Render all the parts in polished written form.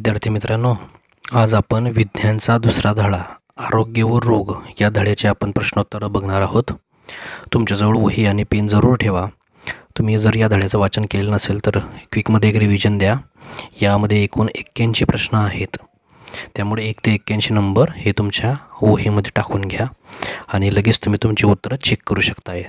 विद्यार्थी मित्रांनो, आज आपण विज्ञानचा दुसरा धडा आरोग्य व रोग या धड्याचे आपण प्रश्नोत्तरं बघणार आहोत. तुमच्याजवळ वही आणि पेन जरूर ठेवा. तुम्ही जर या धड्याचं वाचन केलं नसेल तर क्विकमध्ये एक रिव्हिजन द्या. यामध्ये एकूण 81 प्रश्न आहेत. त्यामुळे 1 ते 81 नंबर हे तुमच्या वहीमध्ये टाकून घ्या आणि लगेच तुम्ही तुमची उत्तरं चेक करू शकताय.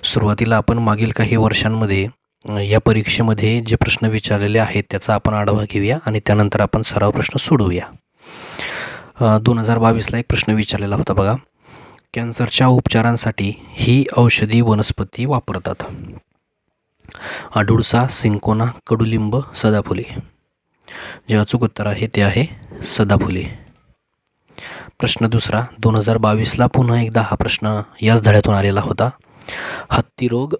सुरुवातीला आपण मागील काही वर्षांमध्ये या परीक्षेमध्ये जे प्रश्न विचारलेले आहेत त्याचा आपण आढावा घेऊया आणि त्यानंतर आपण सराव प्रश्न सोडवूया. 2022ला एक प्रश्न विचारलेला होता बघा. कॅन्सरच्या उपचारांसाठी ही औषधी वनस्पती वापरतात. अडुळसा, सिंकोना, कडुलिंब, सदाफुली. जे अचूक उत्तर आहे ते आहे सदाफुली. प्रश्न दुसरा, 2022ला पुन्हा एकदा हा प्रश्न याच धड्यातून आलेला होता. हत्तीरोग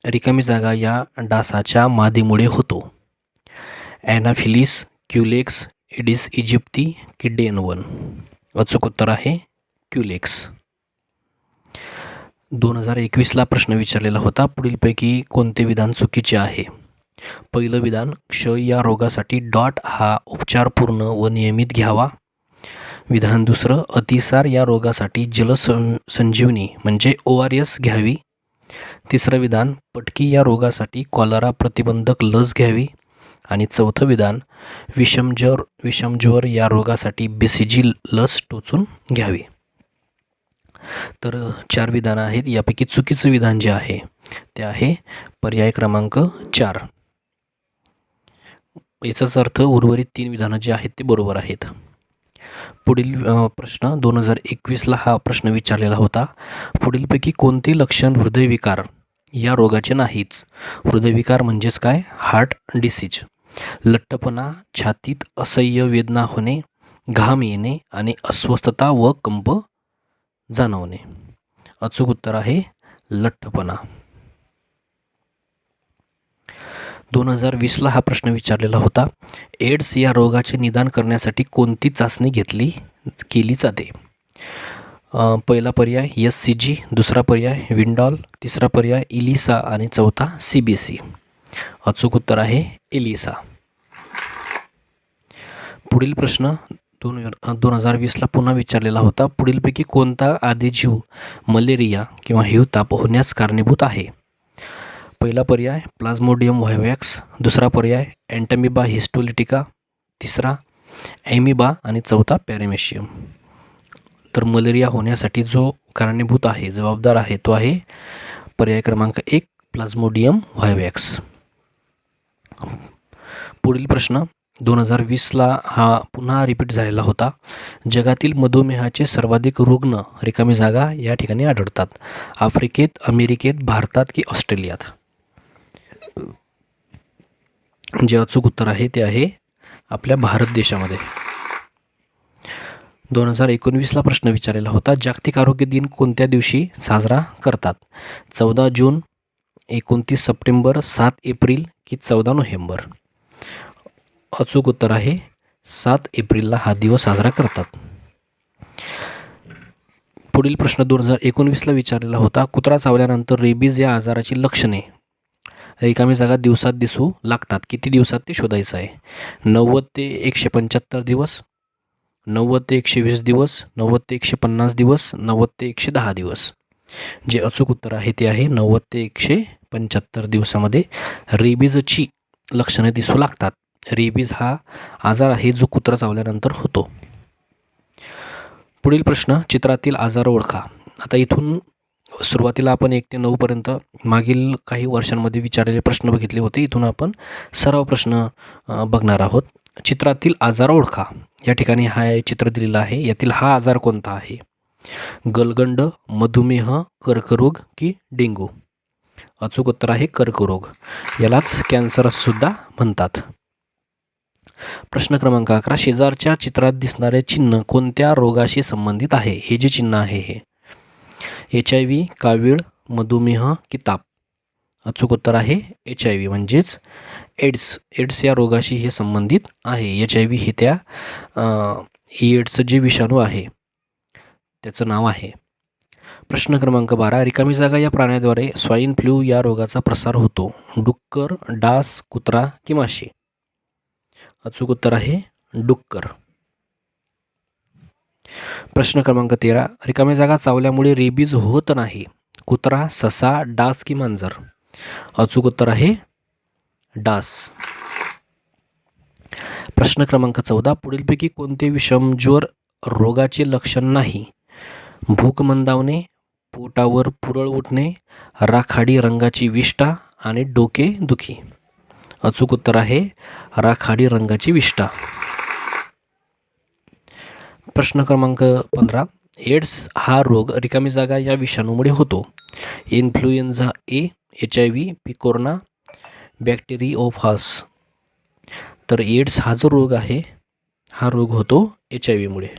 रिकामी जागा या डासाच्या मादीमुळे होतो. ॲनाफिलिस, क्युलेक्स, एडिस इजिप्ती की डेनवन. अचूक उत्तर आहे क्युलेक्स. 2021ला प्रश्न विचारलेला होता. पुढीलपैकी कोणते विधान चुकीचे आहे? पहिलं विधान, क्षय या रोगासाठी डॉट हा उपचार पूर्ण व नियमित घ्यावा. विधान दुसरं, अतिसार या रोगासाठी जलसंजीवनी म्हणजे ORS घ्यावी. तिसरं विधान, पटकी या रोगासाठी कॉलरा प्रतिबंधक लस घ्यावी. आणि चौथं विधान, विषमज्वर या रोगासाठी BCG लस टोचून घ्यावी. तर 4 विधानं आहेत. यापैकी चुकीचं विधान जे आहे ते आहे पर्याय क्रमांक 4. याचाच अर्थ उर्वरित 3 विधानं जे आहेत ते बरोबर आहेत. पुढील प्रश्न, 2021ला हा प्रश्न विचारलेला होता. पुढीलपैकी कोणते लक्षण हृदयविकार या रोगाचे नाहीत? हृदयविकार म्हणजेच काय? Heart disease. लठ्ठपणा, छातीत असह्य वेदना होणे, घाम येणे आणि अस्वस्थता व कंप जाणवणे. अचूक उत्तर आहे लठ्ठपणा. 2020ला हा प्रश्न विचारलेला होता. एड्स या रोगाचे निदान करण्यासाठी कोणती चाचणी केली जाते? पहिला पर्याय SCG, दुसरा पर्याय विंडॉल, तिसरा पर्याय इलिसा आणि चौथा CBC. अचूक उत्तर आहे इलिसा. पुढील प्रश्न 2020ला पुन्हा विचारलेला होता. पुढीलपैकी कोणता आदिजीव मलेरिया किंवा हिवताप होण्यास कारणीभूत आहे? पहिला पर्याय प्लाझ्मोडियम व्हायवॅक्स, दुसरा पर्याय एंटॅमिबा हिस्टोलिटिका, तिसरा ॲमिबा आणि चौथा पॅरेमेशियम. तर मलेरिया होण्यासाठी जो कारणीभूत आहे, जबाबदार आहे, तो आहे पर्याय क्रमांक 1 प्लाझ्मोडियम व्हायवॅक्स. पुढील प्रश्न 2020ला हा पुन्हा रिपीट झालेला होता. जगातील मधुमेहाचे सर्वाधिक रुग्ण रिकामी जागा या ठिकाणी आढळतात. आफ्रिकेत, अमेरिकेत, भारतात की ऑस्ट्रेलियात. जे अचूक उत्तर आहे ते आहे आपल्या भारत देशामध्ये. 2019ला प्रश्न विचारलेला होता. जागतिक आरोग्य दिन कोणत्या दिवशी साजरा करतात? 14 जून, 29 सप्टेंबर, 7 एप्रिल की 14 नोव्हेंबर. अचूक उत्तर आहे 7 एप्रिलला हा दिवस साजरा करतात. पुढील प्रश्न 2019ला विचारलेला होता. कुत्रा चावल्यानंतर रेबीज या आजाराची लक्षणे रिकामी जागा दिवसात दिसू लागतात. किती दिवसात ते शोधायचं आहे? 90 ते 175 दिवस, 90 ते 120 दिवस, 90 ते 150 दिवस, 90 ते 110 दिवस. जे अचूक उत्तर आहे ते आहे 90 ते 175 दिवसामध्ये रेबीजची लक्षणे दिसू लागतात. रेबीज हा आजार आहे जो कुत्रा चावल्यानंतर होतो. पुढील प्रश्न, चित्रातील आजार ओळखा. आता इथून सुरुवातीला आपण 1 ते 9पर्यंत मागील काही वर्षांमध्ये विचारलेले प्रश्न बघितले होते. इथून आपण सराव प्रश्न बघणार आहोत. चित्रातील आजार ओळखा. या ठिकाणी हा चित्र दिलेला आहे. यातील हा आजार कोणता आहे? गलगंड, मधुमेह, कर्करोग की डेंग्यू. अचूक उत्तर आहे कर्करोग. यालाच कॅन्सर सुद्धा म्हणतात. प्रश्न क्रमांक 11, शेजारच्या चित्रात दिसणारे चिन्ह कोणत्या रोगाशी संबंधित आहे? हे जे चिन्ह आहे हे HIV, कावीळ, मधुमेह की ताप. अचूक उत्तर आहे HIV म्हणजेच एड्स या रोगाशी हे संबंधित आहे. HIV हे त्या एड्सचं जे विषाणू आहे त्याचं नाव आहे. प्रश्न क्रमांक 12, रिकामी जागा या प्राण्याद्वारे स्वाईन फ्लू या रोगाचा प्रसार होतो. डुक्कर, डास, कुत्रा की माशी. अचूक उत्तर आहे डुक्कर. प्रश्न क्रमांक 13. रिकाम्या जागा चावल्यामुळे रेबीज होत नाही. कुत्रा, ससा, डास की मांजर? अचूक उत्तर आहे डास. प्रश्न क्रमांक 14. पुढीलपैकी कोणते विषमज्वर रोगाचे लक्षण नाही? भूक मंदावणे, पोटावर पुरळ उठणे, राखाडी रंगाची विष्ठा आणि डोके दुखी? अचूक उत्तर आहे राखाडी रंगाची विष्ठा. प्रश्न क्रमांक 15. एड्स हा रोग रिकामी जागा या विषाणूमुळे होतो. इन्फ्लुएन्झा ए, HIV, पिकोरना, बॅक्टेरिओफास? तर एड्स हा जो रोग आहे हा रोग होतो HIV मुळे.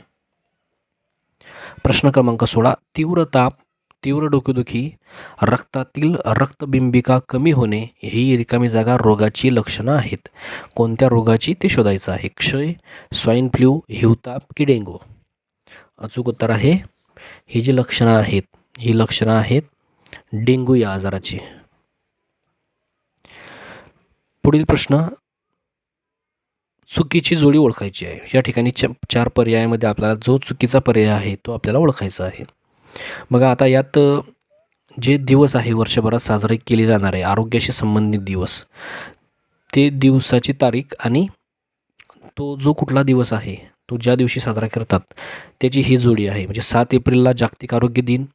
प्रश्न क्रमांक 16. तीव्र ताप, तीव्र डोकेदुखी, रक्तातील रक्तबिंबिका कमी होणे ही रिकामी जागा रोगाची लक्षणं आहेत. कोणत्या रोगाची ते शोधायचं आहे. क्षय, स्वाईन फ्लू, हिवताप की डेंगू? अचूक उत्तर आहे ही जी लक्षणं आहेत डेंगू या आजाराची. पुढील प्रश्न, चुकीची जोडी ओळखायची आहे. या ठिकाणी 4 पर्यायामध्ये आपल्याला जो चुकीचा पर्याय आहे तो आपल्याला ओळखायचा आहे. बघा आता यात जे दिवस आहे वर्षभरात साजरे केले जाणारे आरोग्याशी संबंधित दिवस, ते दिवसाची तारीख आणि तो जो कुठला दिवस आहे तो ज्या दिवशी साजरा करतात त्याची ही जोडी आहे. म्हणजे 7 एप्रिलला जागतिक आरोग्य दिन,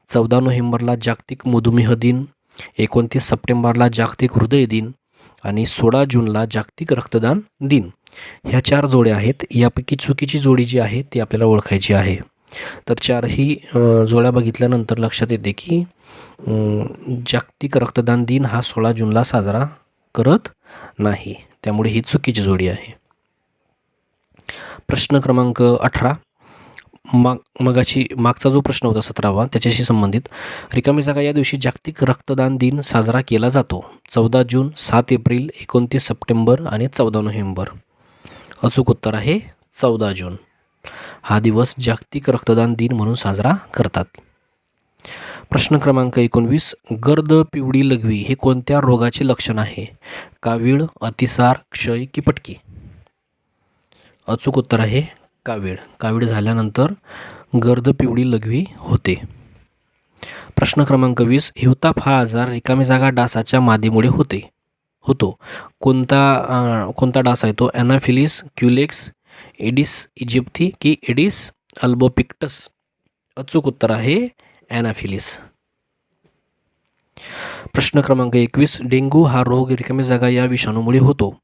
14 नोव्हेंबरला जागतिक मधुमेह दिन, 29 सप्टेंबरला जागतिक हृदय दिन आणि 16 जूनला जागतिक रक्तदान दिन. ह्या 4 जोड्या आहेत. यापैकी चुकीची जोडी जी आहे ती आपल्याला ओळखायची आहे. तर 4ही जोड्या बघितल्यानंतर लक्षात येते की जागतिक रक्तदान दिन हा 16 जूनला साजरा करत नाही, त्यामुळे ही चुकीची जोडी आहे. प्रश्न क्रमांक 18. मागचा जो प्रश्न होता 17वा त्याच्याशी संबंधित. रिकामी जागा या दिवशी जागतिक रक्तदान दिन साजरा केला जातो. 14 जून, 7 एप्रिल, 29 सप्टेंबर आणि 14 नोव्हेंबर? अचूक उत्तर आहे 14 जून. हा दिवस जागतिक रक्तदान दिन म्हणून साजरा करतात. प्रश्न क्रमांक 19. गर्द पिवळी लघवी हे कोणत्या रोगाचे लक्षण आहे? कावीळ, अतिसार, क्षय की पटकी? अचूक उत्तर आहे कावीळ. कावीळ झाल्यानंतर गर्द पिवळी लघवी होते. प्रश्न क्रमांक 20. हिवताप हा आजार रिकामी जागा डासाच्या मादीमुळे होतो. कोणता डास आहे तो? ॲनाफिलिस, क्युलेक्स, एडिस इजिप्ती की एडिस अल्बोपिक्टस? अचूक उत्तर आहे ॲनाफिलिस. प्रश्न क्रमांक 21. डेंग्यू हा रोग रिकामी जागा या विषाणूमुळे होतो.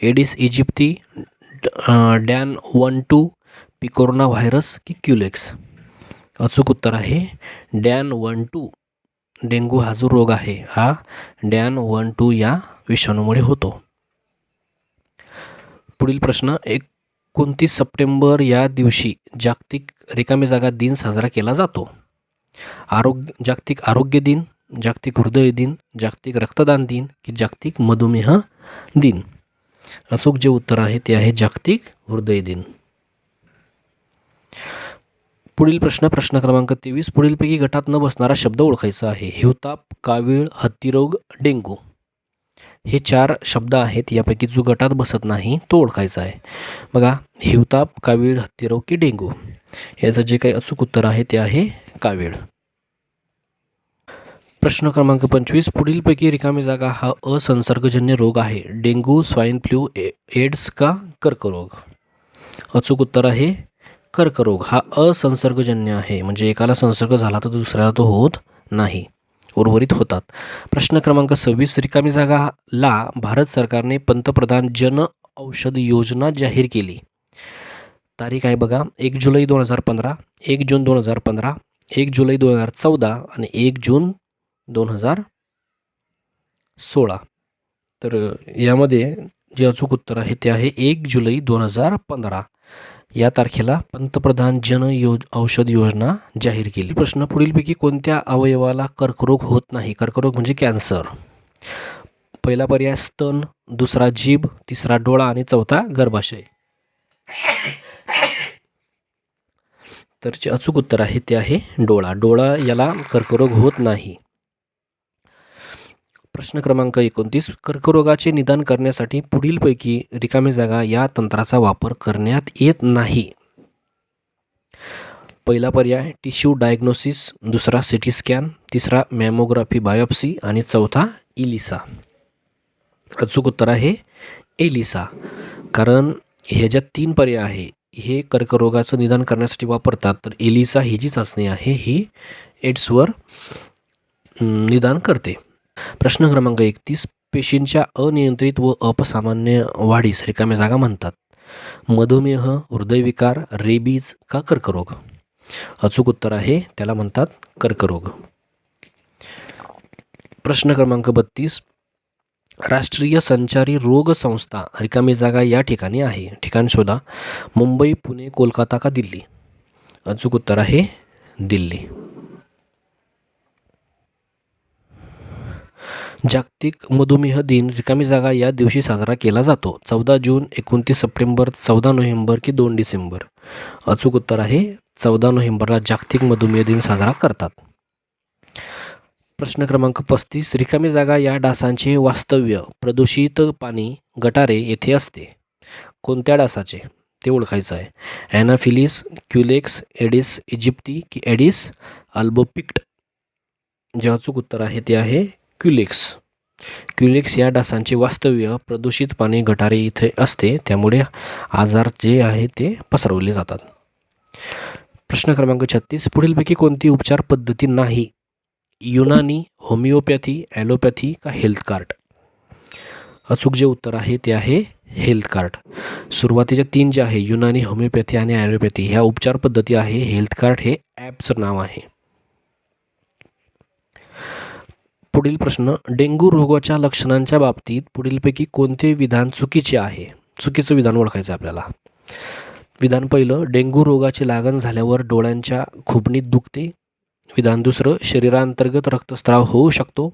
एडिस इजिप्ती, डॅन 1-2, पिकोरना व्हायरस की क्युलेक्स? अचूक उत्तर आहे डॅन 1-2. डेंग्यू हा जो रोग आहे हा डॅन 1-2 या विषाणूमुळे होतो. पुढील प्रश्न, 29 सप्टेंबर या दिवशी जागतिक रिकामी जागा दिन साजरा केला जातो. जागतिक आरोग्य दिन, जागतिक हृदय दिन, जागतिक रक्तदान दिन की जागतिक मधुमेह दिन? अचूक जे उत्तर आहे ते आहे जागतिक हृदय दिन. पुढील प्रश्न क्रमांक 23. पुढीलपैकी गटात न बसणारा शब्द ओळखायचा आहे. हिवताप, कावीळ, हत्तीरोग, डेंगू हे 4 शब्द आहेत. यापैकी जो गटात बसत नाही तो ओळखायचा आहे. बघा, हिवताप, कावीळ, हत्तीरोग की डेंगू? याचं जे काही अचूक उत्तर आहे ते आहे कावीळ. प्रश्न क्रमांक 25. पुढीलपैकी रिकामी जागा हा असंसर्गजन्य रोग आहे. डेंग्यू, स्वाईन फ्लू, एड्स का कर्करोग? अचूक उत्तर आहे कर्करोग. हा असंसर्गजन्य आहे, म्हणजे एकाला संसर्ग झाला तर दुसऱ्याला तो होत नाही, उर्वरित होतात. प्रश्न क्रमांक 26. रिकामी जागाला भारत सरकारने पंतप्रधान जन औषध योजना जाहीर केली. तारीख आहे बघा, 1 जुलै 2015, 1 जून 2015, 1 जुलै 2014 आणि 1 जून 2016. तर यामध्ये जे अचूक उत्तर आहे ते आहे 1 जुलै 2015 या तारखेला पंतप्रधान जन औषध योजना जाहीर केली. प्रश्न, पुढीलपैकी कोणत्या अवयवाला कर्करोग होत नाही? कर्करोग म्हणजे कॅन्सर. पहिला पर्याय स्तन, दुसरा जीभ, तिसरा डोळा आणि चौथा गर्भाशय. तर जे अचूक उत्तर आहे ते आहे डोळा. डोळा याला कर्करोग होत नाही. प्रश्न क्रमांक 29. कर्करोगाचे निदान करण्यासाठी पुढीलपैकी रिकामी जागा या तंत्राचा वापर करण्यात येत नाही. पहिला पर्याय टिश्यू डायग्नोसिस, दुसरा सिटी स्कॅन, तिसरा मॅमोग्राफी बायोप्सी आणि चौथा इलिसा. अचूक उत्तर आहे एलिसा. कारण हे ज्या 3 पर्याय आहे हे कर्करोगाचं निदान करण्यासाठी वापरतात, तर एलिसा ही जी चाचणी आहे ही एड्सवर निदान करते. प्रश्न क्रमांक 31. पेशींच्या अनियंत्रित व अपसामान्य वाढीस रिकाम्या जागा म्हणतात. मधुमेह, हृदयविकार, रेबीज का कर्करोग? अचूक उत्तर आहे त्याला म्हणतात कर्करोग. प्रश्न क्रमांक 32. राष्ट्रीय संचारी रोग संस्था रिकामी जागा या ठिकाणी आहे. ठिकाण शोधा. मुंबई, पुणे, कोलकाता का दिल्ली? अचूक उत्तर आहे दिल्ली. जागतिक मधुमेह दिन रिकामी जागा या दिवशी साजरा केला जातो. 14 जून, 29 सप्टेंबर, 14 नोव्हेंबर की 2 डिसेंबर? अचूक उत्तर आहे 14 नोव्हेंबरला जागतिक मधुमेह दिन साजरा करतात. प्रश्न क्रमांक 35. रिकामी जागा या डासांचे वास्तव्य प्रदूषित पाणी, गटारे येथे असते. कोणत्या डासाचे ते ओळखायचं आहे. ॲनाफिलिस, क्युलेक्स, एडिस इजिप्ती की एडिस अल्बोपिक्ट? जे अचूक उत्तर आहे ते आहे क्युलेक्स. क्युलेक्स या डासांचे वास्तव्य प्रदूषित पाणी, गटारे इथे असते, त्यामुळे आजार जे आहे ते पसरवले जातात. प्रश्न क्रमांक 36. पुढीलपैकी कोणती उपचार पद्धती नाही. युनानी, होमिओपॅथी, ॲलोपॅथी का हेल्थ कार्ड? अचूक जे उत्तर आहे ते आहे हेल्थ कार्ड. सुरुवातीच्या 3 जे आहे युनानी, होमिओपॅथी आणि ॲलोपॅथी ह्या उपचार पद्धती आहे. हेल्थ कार्ड हे ॲपचं नाव आहे. पुढील प्रश्न. डेंग्यू रोगाच्या लक्षणांच्या बाबतीत पुढीलपैकी कोणते विधान चुकीचे आहे? चुकीचं विधान ओळखायचं आपल्याला. विधान पहिलं, डेंग्यू रोगाची लागण झाल्यावर डोळ्यांच्या खुबणीत दुखते. विधान दुसरं, शरीरांतर्गत रक्तस्राव होऊ शकतो.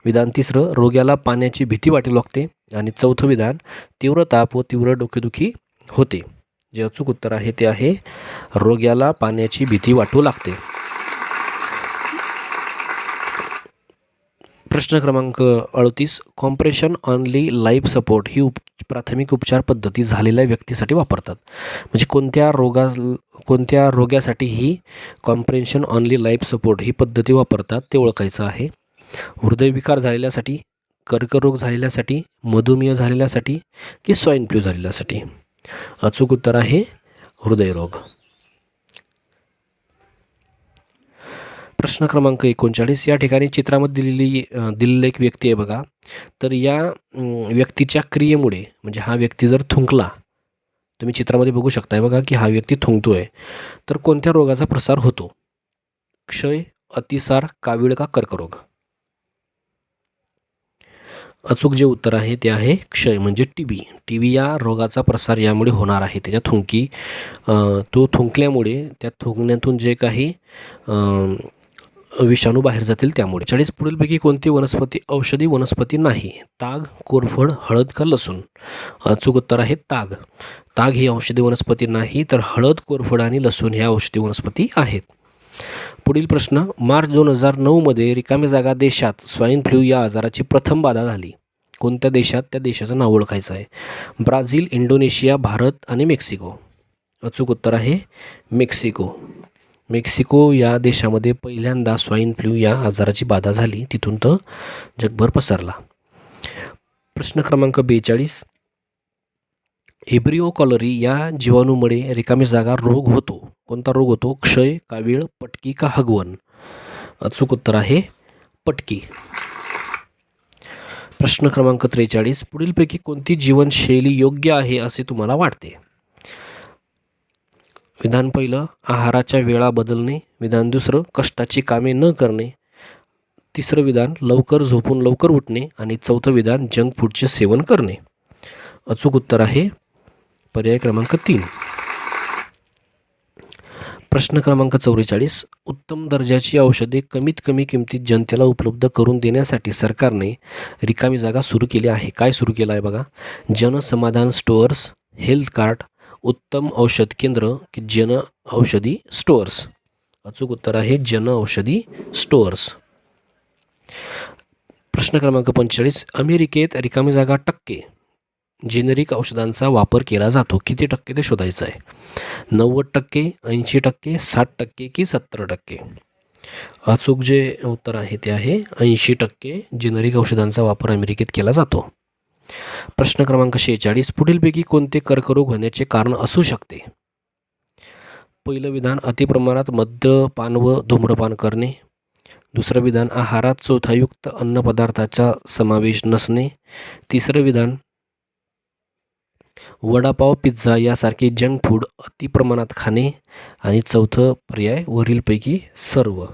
विधान तिसरं, रोग्याला पाण्याची भीती वाटू लागते. आणि चौथं विधान, तीव्र ताप व तीव्र डोकेदुखी होते. जे अचूक उत्तर आहे ते आहे रोग्याला पाण्याची भीती वाटू लागते. प्रश्न क्रमांक 38. कॉम्प्रेशन ऑनली लाईफ सपोर्ट ही प्राथमिक उपचार पद्धती झालेल्या व्यक्तीसाठी वापरतात. म्हणजे कोणत्या रोगासाठी ही कॉम्प्रेशन ऑनली लाईफ सपोर्ट ही पद्धती वापरतात ते ओळखायचं आहे. हृदयविकार झालेल्यासाठी, कर्करोग झालेल्यासाठी, मधुमेह झालेल्यासाठी की स्वाईन फ्लू झालेल्यासाठी? अचूक उत्तर आहे हृदयरोग. प्रश्न क्रमांक 39. या ठिकाणी चित्रामध्ये दिलेली एक व्यक्ती आहे बघा. तर या व्यक्तीच्या क्रियेमुळे, म्हणजे हा व्यक्ती जर थुंकला, तुम्ही चित्रामध्ये बघू शकताय बघा की हा व्यक्ती थुंकतोय, तर कोणत्या रोगाचा प्रसार होतो? क्षय, अतिसार, कावीळ का कर्करोग? अचूक जे उत्तर आहे ते आहे क्षय, म्हणजे टीबी. टीबी या रोगाचा प्रसार यामुळे होणार आहे. त्याच्या तो थुंकल्यामुळे त्या थुंकण्यातून जे काही विषाणू बाहेर जातील त्यामुळे. 40. पुढीलपैकी कोणती वनस्पती औषधी वनस्पती नाही? ताग, कोरफड, हळद का लसूण? अचूक उत्तर आहे ताग. ताग ही औषधी वनस्पती नाही, तर हळद, कोरफड आणि लसूण ह्या औषधी वनस्पती आहेत. पुढील प्रश्न. मार्च 2009 मध्ये रिकामी जागा देशात स्वाईन फ्लू या आजाराची प्रथम बाधा झाली. कोणत्या देशात? त्या देशाचं नाव ओळखायचं आहे. ब्राझील, इंडोनेशिया, भारत आणि मेक्सिको? अचूक उत्तर आहे मेक्सिको. मेक्सिको या देशामध्ये पहिल्यांदा स्वाईन फ्लू या आजाराची बाधा झाली, तिथून तो जगभर पसरला. प्रश्न क्रमांक 42. इब्रिओ कॉलरी या जीवाणूमुळे रिकामी जागा रोग होतो. कोणता रोग होतो? क्षय, कावीळ, पटकी का हगवण? अचूक उत्तर आहे पटकी. प्रश्न क्रमांक 43. पुढीलपैकी कोणती जीवनशैली योग्य आहे असे तुम्हाला वाटते? विधान पहिलं, आहाराच्या वेळा बदलणे. विधान दुसरं, कष्टाची कामे न करणे. तिसरं विधान, लवकर झोपून लवकर उठणे. आणि चौथं विधान, जंक फूडचे सेवन करणे. अचूक उत्तर आहे पर्याय क्रमांक 3. प्रश्न क्रमांक 44. उत्तम दर्जाची औषधे कमीत कमी किमतीत जनतेला उपलब्ध करून देण्यासाठी सरकारने रिकामी जागा सुरू केली आहे. काय सुरू केलं आहे बघा? जनसमाधान स्टोअर्स, हेल्थ कार्ड, उत्तम औषध केंद्र की जन औषधी स्टोअर्स? अचूक उत्तर आहे जन औषधी स्टोअर्स. प्रश्न क्रमांक 45. अमेरिकेत रिकामी जागा टक्के जेनेरिक औषधांचा वापर केला जातो. किती टक्के ते शोधायचं आहे. 90%, 80%, 60% की 70%. अचूक जे उत्तर आहे ते आहे 80% जेनेरिक औषधांचा वापर अमेरिकेत केला जातो. प्रश्न क्रमांक 46. पुढीलपैकी कोणते कर्करोग होण्याचे कारण असू शकते. पहिलं विधान, अतिप्रमाणात मद्यपान व धूम्रपान करणे. दुसरं विधान, आहारात चोथायुक्त अन्नपदार्थाचा समावेश नसणे. तिसरं विधान, वडापाव, पिझ्झा यासारखे जंक फूड अतिप्रमाणात खाणे. आणि चौथं पर्याय, वरीलपैकी सर्व.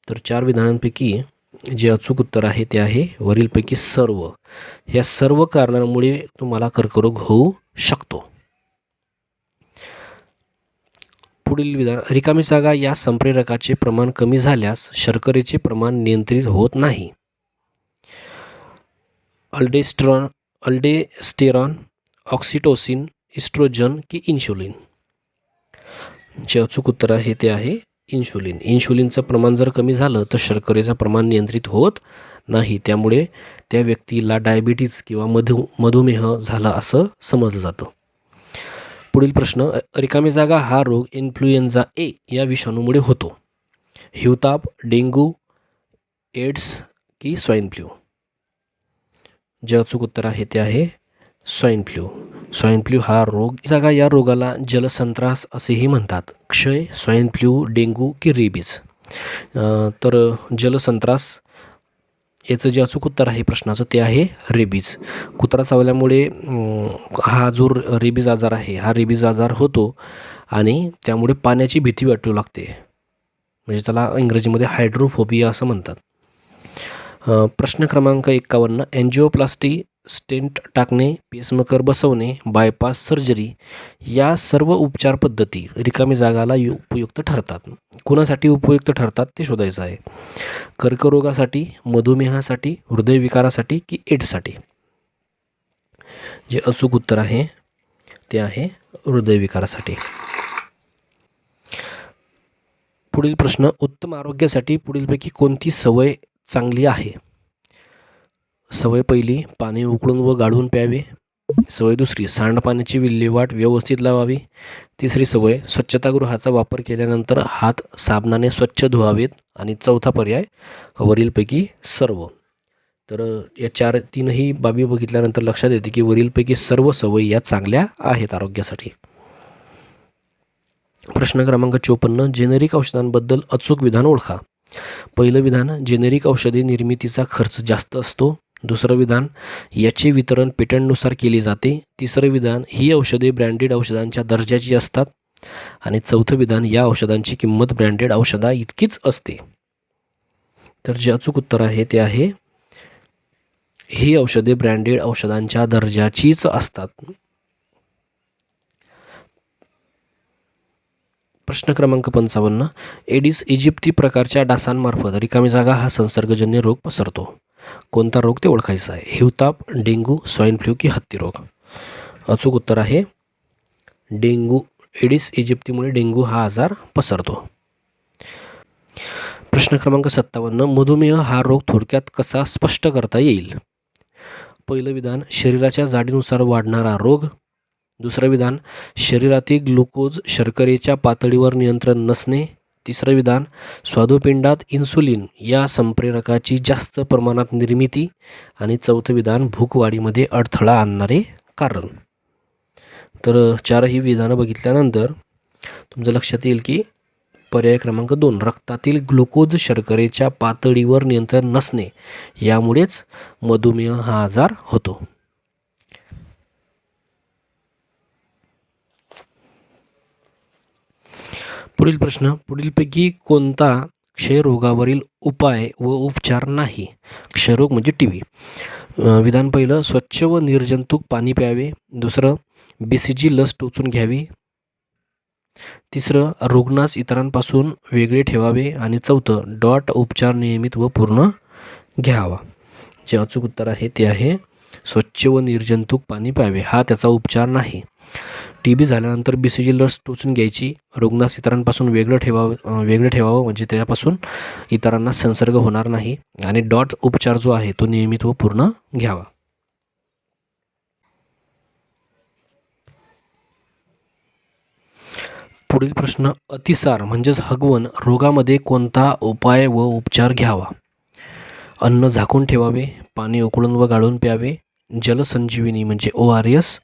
तर 4 विधानांपैकी जे अचूक उत्तर आहे ते आहे वरीलपैकी सर्व. ह्या सर्व कारणांमुळे तुम्हाला कर्करोग होऊ शकतो. पुढील विधान, रिकामी जागा या संप्रेरकाचे प्रमाण कमी झाल्यास शर्करेचे प्रमाण नियंत्रित होत नाही. अल्डेस्टेरॉन, ऑक्सिटोसिन, इस्ट्रोजन की इन्शुलिन. जे अचूक उत्तर आहे ते आहे इन्शुलिन. इन्शुलिनचं प्रमाण जर कमी झालं तर शर्करेचं प्रमाण नियंत्रित होत नाही. त्यामुळे त्या व्यक्तीला डायबिटीज किंवा मधुमेह झाला असं समजलं जातं. पुढील प्रश्न, रिकामी जागा हा रोग इन्फ्लुएन्झा ए या विषाणूमुळे होतो. हिवताप, डेंग्यू, एड्स की स्वाईन फ्लू. जे अचूक उत्तर आहे ते आहे स्वाईन फ्लू. स्वाईन फ्लू हा रोग जागा या रोगाला जलसंत्रास असेही म्हणतात. क्षय, स्वाईन फ्लू, डेंग्यू की रेबीज. तर जलसंत्रास याचं जे अचूक उत्तर आहे प्रश्नाचं ते आहे रेबीज. कुत्रा चावल्यामुळे हा जो रेबीज आजार आहे हा रेबीज आजार होतो आणि त्यामुळे पाण्याची भीती वाटू लागते. म्हणजे त्याला इंग्रजीमध्ये हायड्रोफोबिया असं म्हणतात. प्रश्न क्रमांक 51. एन्जिओप्लास्टी, स्टेंट टाकणे, पेसमेकर बसवणे, बायपास सर्जरी या सर्व उपचार पद्धती रिकामी जागाला उपयुक्त ठरतात. कुणासाठी उपयुक्त ठरतात ते शोधायचं आहे. कर्करोगासाठी, मधुमेहासाठी, हृदयविकारासाठी की एड्ससाठी. जे अचूक उत्तर आहे ते आहे हृदयविकारासाठी. पुढील प्रश्न, उत्तम आरोग्यासाठी पुढीलपैकी कोणती सवय चांगली आहे. सवय पहिली, पाणी उकळून व गाळून प्यावे. सवय दुसरी, सांडपाण्याची विल्हेवाट व्यवस्थित लावावी. तिसरी सवय, स्वच्छतागृहाचा वापर केल्यानंतर हात साबणाने स्वच्छ धुवावेत. आणि चौथा पर्याय, वरीलपैकी सर्व. तर या तीनही बाबी बघितल्यानंतर लक्षात येते की वरीलपैकी सर्व सवयी या चांगल्या आहेत आरोग्यासाठी. प्रश्न क्रमांक 54. जेनेरिक औषधांबद्दल अचूक विधान ओळखा. पहिलं विधान, जेनेरिक औषधे निर्मितीचा खर्च जास्त असतो. दुसरं विधान, याचे वितरण पेटंटनुसार केले जाते. तिसरं विधान, ही औषधे ब्रँडेड औषधांच्या दर्जाची असतात. आणि चौथं विधान, या औषधांची किंमत ब्रँडेड औषधा इतकीच असते. तर जे अचूक उत्तर आहे ते आहे ही औषधे ब्रँडेड औषधांच्या दर्जाचीच असतात. प्रश्न क्रमांक 55. एडिस इजिप्ती प्रकारच्या डासांमार्फत रिकामी जागा हा संसर्गजन्य रोग पसरतो. कोणता रोग ते ओळखायचा आहे. हिवताप, डेंग्यू, स्वाईन फ्लू की हत्तीरोग. अचूक उत्तर आहे डेंग्यू. एडिस इजिप्तीमुळे डेंग्यू हा आजार पसरतो. प्रश्न क्रमांक 57. मधुमेह हा रोग थोडक्यात कसा स्पष्ट करता येईल. पहिलं विधान, शरीराच्या जाडीनुसार वाढणारा रोग. दुसरं विधान, शरीरातील ग्लुकोज शर्करेच्या पातळीवर नियंत्रण नसणे. तिसरं विधान, स्वादुपिंडात इन्सुलिन या संप्रेरकाची जास्त प्रमाणात निर्मिती. आणि चौथं विधान, भूकवाढीमध्ये अडथळा आणणारे कारण. तर चारही विधानं बघितल्यानंतर तुमच्या लक्षात येईल की पर्याय क्रमांक 2, रक्तातील ग्लुकोज शर्करेच्या पातळीवर नियंत्रण नसणे यामुळेच मधुमेह हा आजार होतो. पुढील प्रश्न, पुढीलपैकी कोणता क्षयरोगावरील उपाय व उपचार नाही. क्षयरोग म्हणजे टीबी. विधान पहिलं, स्वच्छ व निर्जंतुक पाणी प्यावे. दुसरं, BCG लस टोचून घ्यावी. तिसरं, रुग्णास इतरांपासून वेगळे ठेवावे. आणि चौथं, डॉट उपचार नियमित व पूर्ण घ्यावा. जे अचूक उत्तर आहे ते आहे स्वच्छ व निर्जंतुक पाणी प्यावे. हा त्याचा उपचार नाही. TB झाल्यानंतर BCG लस टोचून घ्यायची. रुग्णास इतरांपासून वेगळं ठेवावं म्हणजे त्यापासून इतरांना संसर्ग होणार नाही. आणि डॉट उपचार जो आहे तो नियमित व पूर्ण घ्यावा. पुढील प्रश्न, अतिसार म्हणजेच हगवण रोगामध्ये कोणता उपाय व उपचार घ्यावा? अन्न झाकून ठेवावे, पाणी उकळून व गाळून प्यावे, जलसंजीवनी म्हणजे ORS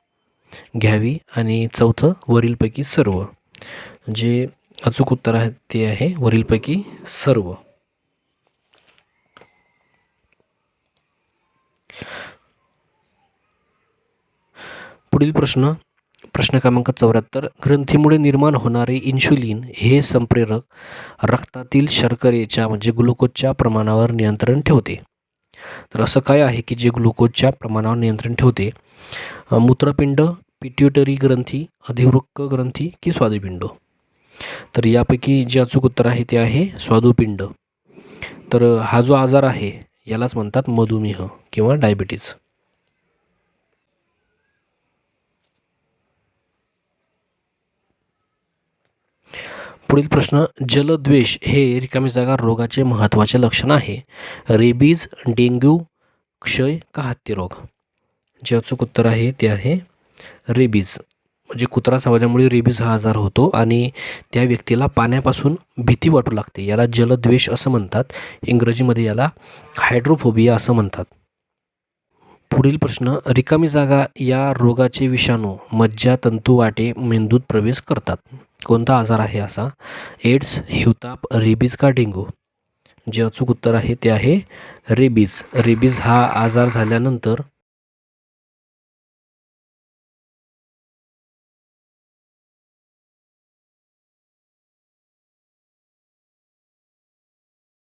घ्यावी आणि चौथं वरीलपैकी सर्व. जे अचूक उत्तर आहे ते आहे वरीलपैकी सर्व. पुढील प्रश्न क्रमांक 74, ग्रंथीमुळे निर्माण होणारे इन्शुलिन हे संप्रेरक रक्तातील शर्करेच्या म्हणजे ग्लुकोजच्या प्रमाणावर नियंत्रण ठेवते. तर असं काय आहे की जे ग्लुकोजच्या प्रमाणावर नियंत्रण ठेवते? मूत्रपिंड, पिट्युटरी ग्रंथी, अधिवृक्क ग्रंथी की स्वादुपिंड? तर यापैकी जे अचूक उत्तर आहे ते आहे स्वादुपिंड. तर हा जो आजार आहे यालाच म्हणतात मधुमेह किंवा डायबिटीज. पुढील प्रश्न, जलद्वेष हे रिकामी जागा रोगाचे महत्त्वाचे लक्षण आहे. रेबीज, डेंग्यू, क्षय का हत्तीरोग? जे अचूक उत्तर आहे ते आहे रेबीज. म्हणजे कुत्रा चावल्यामुळे रेबीज हा आजार होतो आणि त्या व्यक्तीला पाण्यापासून भीती वाटू लागते. याला जलद्वेष असं म्हणतात. इंग्रजीमध्ये याला हायड्रोफोबिया असं म्हणतात. पुढील प्रश्न, रिकामी जागा या रोगाचे विषाणू मज्जातंतू वाटे मेंदूत प्रवेश करतात. कोणता आजार आहे असा? एड्स, हिवताप, रेबीज का डेंग्यू? जे अचूक उत्तर आहे ते आहे रेबीज. रेबीज हा आजार झाल्यानंतर